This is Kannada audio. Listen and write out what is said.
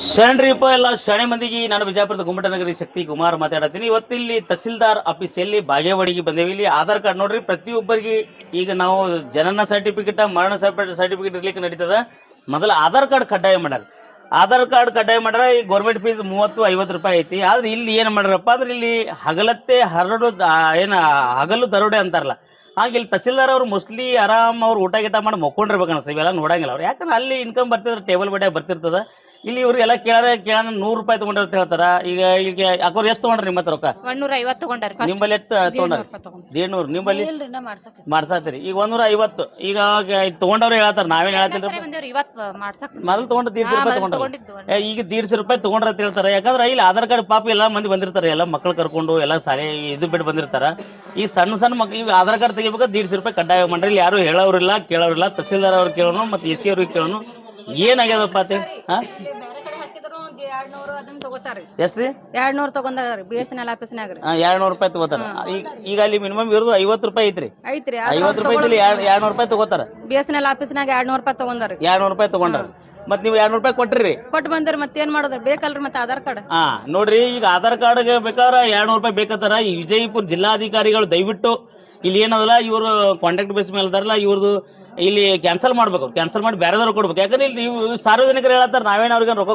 ಶರಣ್ರಿಪ್ಪ ಎಲ್ಲ ಶಣೆ ಮಂದಿಗೆ ನಾನು ಬಿಜಾಪುರದ ಗುಮ್ಮಟನಗರಿ ಶಕ್ತಿ ಕುಮಾರ್ ಮಾತಾಡತ್ತೀನಿ. ಇವತ್ತಿಲ್ಲಿ ತಹಸೀಲ್ದಾರ್ ಆಫೀಸಲ್ಲಿ ಬಾಗೇವಾಡಿಗೆ ಬಂದೇವಿ. ಇಲ್ಲಿ ಆಧಾರ್ ಕಾರ್ಡ್ ನೋಡ್ರಿ, ಪ್ರತಿಯೊಬ್ಬರಿಗೆ ಈಗ ನಾವು ಜನನ ಸರ್ಟಿಫಿಕೇಟ್ ಮರಣ ಸರ್ಟಿಫಿಕೇಟ್ ಇರ್ಲಿಕ್ಕೆ ನಡೀತದ. ಮೊದಲ ಆಧಾರ್ ಕಾರ್ಡ್ ಕಡ್ಡಾಯ ಮಾಡ್ಯಾರ. ಆಧಾರ್ ಕಾರ್ಡ್ ಕಡ್ಡಾಯ ಮಾಡ್ಯಾರ. ಈ ಗೌರ್ಮೆಂಟ್ ಫೀಸ್ 30-50 ರೂಪಾಯಿ ಐತಿ. ಆದ್ರೆ ಇಲ್ಲಿ ಏನ್ ಮಾಡ್ಯಾರಪ್ಪ ಅಂದ್ರೆ ಇಲ್ಲಿ ಹಗಲತ್ತೆ ಹಗಲು ದರೋಡೆ ಅಂತಾರಲ್ಲ, ಹಾಗೆ ಇಲ್ಲಿ ತಹಸೀಲ್ದಾರ್ ಅವ್ರು ಮೋಸ್ಟ್ಲಿ ಆರಾಮ್ ಅವ್ರು ಊಟ ಗಿಟ ಮಾಡಿ ಮಕ್ಕೊಂಡಿರ್ಬೇಕು ಅನ್ಸ್ತದೆ. ಇವೆಲ್ಲ ನೋಡಂಗಿಲ್ಲ ಅವ್ರು, ಯಾಕಂದ್ರೆ ಅಲ್ಲಿ ಇನ್ಕಮ್ ಬರ್ತಿದ್ರೆ ಟೇಬಲ್ ಬಡ್ಯಾಗ ಬರ್ತಿರ್ತದ. ಇಲ್ಲಿ ಇವ್ರಿಗೆಲ್ಲ ಕೇಳ 100 ರೂಪಾಯಿ ತಗೊಂಡ್ರ ಅಂತ ಹೇಳ್ತಾರ. ಈಗ ಅಕೋರ್ ಎಷ್ಟು ತಗೊಂಡ್ರಿ ನಿಮ್ಮ ಹತ್ರ ರೊಕ್ಕ? 150 ತಗೊಂಡಾರ. ನಿಂಬಲ್ಲಿ ಎಷ್ಟು ತಗೊಂಡ್ರ? 150. ನಿಂಬಲ್ಲಿ ಮಾಡ್ಸಾತಿರಿ ಈಗ 150. ಈಗ ತಗೊಂಡವ್ರು ಹೇಳ್ತಾರ, ನಾವೇನ್ ಹೇಳ್ತಿಲ್ರಿ. ಮೊದಲು ತಗೊಂಡ್ರ 150 ರೂಪಾಯಿ ತಗೊಂಡ್ರ, ಈಗ 150 ರೂಪಾಯಿ ತಗೊಂಡ್ರ ಅಂತ ಹೇಳ್ತಾರ. ಯಾಕಂದ್ರೆ ಇಲ್ಲಿ ಆಧಾರ್ ಕಾರ್ಡ್ ಪಾಪ ಎಲ್ಲಾ ಮಂದಿ ಬಂದಿರ್ತಾರೆ, ಎಲ್ಲ ಮಕ್ಳು ಕರ್ಕೊಂಡು ಎಲ್ಲ ಸಾರಿ ಇದು ಬಿಟ್ಟು ಬಂದಿರ್ತಾರ. ಈ ಸಣ್ಣ ಸಣ್ಣ ಮಕ್ಳು ಈಗ ಆಧಾರ್ ಕಾರ್ಡ್ ತೆಗಿಬೇಕು 150 ರೂಪಾಯಿ ಕಡ್ಡಾಯ ಮಾಡ್ರಿ. ಇಲ್ಲಿ ಯಾರು ಹೇಳೋರಿಲ್ಲ ಕೇಳೋರಿಲ್ಲ. ತಹಸೀಲ್ದಾರ್ ಅವ್ರು ಕೇಳೋನು ಮತ್ತೆ ಎಸಿ ಅವ್ರಿಗೆ ಕೇಳೋನು ಏನಾಗ್ಯದಪ್ಪ ಅಂತ ಹೇಳಿ. ಎಷ್ಟ್ರಿ? 200 ತಗೊಂಡಾರ BSNL ಆಫೀಸ್ನಾಗ. 200 ರೂಪಾಯಿ ತಗೋತಾರ. ಈಗ ಅಲ್ಲಿ ಮಿನಿಮಮ್ ಇರೋದು 50 ರೂಪಾಯಿ ಐತ್ರಿ. 50 ರೂಪಾಯಿ 200 ರೂಪಾಯಿ ತಗೋತಾರ. BSNL ಆಫೀಸ್ನಾಗ 200 ರೂಪಾಯಿ ತಗೊಂಡಾರ. 200 ರೂಪಾಯಿ ತಗೊಂಡ್ರ. ಮತ್ ನೀವು 200 ರೂಪಾಯಿ ಕೊಟ್ರಿ? ಕೊಟ್ಟು ಬಂದ್ರಿ. ಮತ್ತೇನ್ ಮಾಡೋದ್ರ, ಬೇಕಲ್ರಿ ಮತ್ತೆ ಆಧಾರ್ ಕಾರ್ಡ್. ನೋಡ್ರಿ, ಈಗ ಆಧಾರ್ ಕಾರ್ಡ್ ಬೇಕಾದ್ರ 200 ರೂಪಾಯಿ ಬೇಕತ್ತಾರ. ಈ ವಿಜಯಪುರ ಜಿಲ್ಲಾಧಿಕಾರಿಗಳು ದಯವಿಟ್ಟು ಇಲ್ಲಿ ಏನದಲ್ಲ, ಇವರು ಕಾಂಟ್ರಾಕ್ಟ್ ಬೇಸ್ ಮೇಲೆ ಅದಾರಲ್ಲ, ಇವ್ರದ್ದು ಇಲ್ಲಿ ಕ್ಯಾನ್ಸಲ್ ಮಾಡ್ಬೇಕು. ಕ್ಯಾನ್ಸಲ್ ಮಾಡಿ ಬೇರೆದವ್ರು ಕೊಡ್ಬೇಕು. ಯಾಕಂದ್ರೆ ಇಲ್ಲಿ ಸಾರ್ವಜನಿಕರು ಹೇಳತ್ತಾರ, ನಾವೇನು ಅವ್ರಿಗೆ ರೊಕ್ಕ